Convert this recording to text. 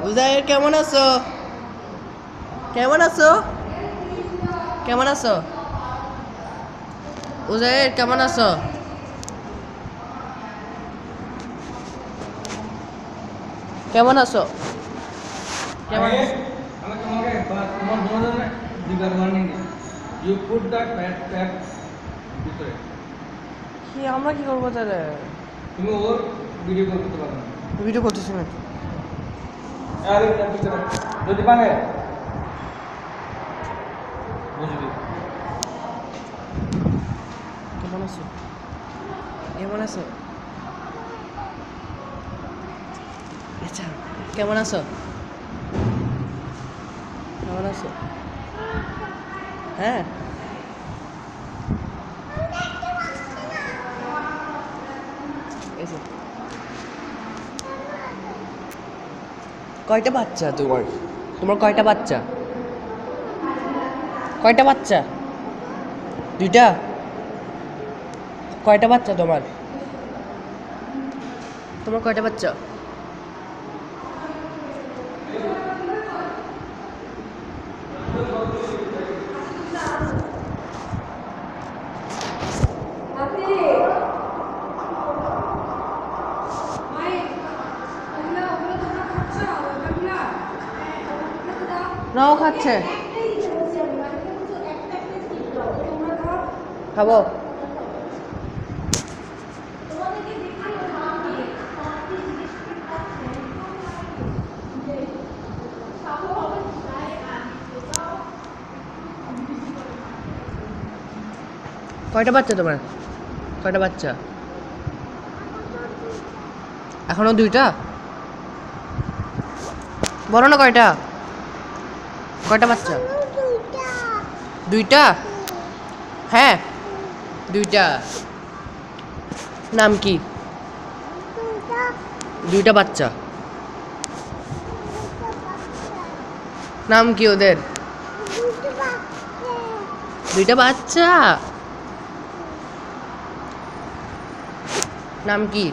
উজাইর কেমন আছো? কেমন আছো? কেমন আছো? উজাইর কেমন আছো? কেমন আছো? কেমন আছো? কি আমরা কি করবো তাহলে? তুমি ওর ভিডিও কল করতে পারো না। ভিডিও করতেছি না। আরে পিছনে যদি পারে বুঝবি। কেমন আছো? কেমন আছো? আচ্ছা কেমন আছো? কেমন আছো? হ্যাঁ এসো। কয়টা বাচ্চা তোমার? তোমার কয়টা বাচ্চা? কয়টা বাচ্চা? দুইটা? কয়টা বাচ্চা তোমার? তোমার কয়টা বাচ্চা? নাও খাচ্ছে। খাবো। কয়টা বাচ্চা তোমার? কয়টা বাচ্চা? এখনো দুইটা? বলো না কয়টা? কয়টা বাচ্চা? দুইটা? হ্যাঁ দুইটা। নাম কি? দুইটা বাচ্চা। নাম কি ওদের? দুইটা বাচ্চা। নাম কি?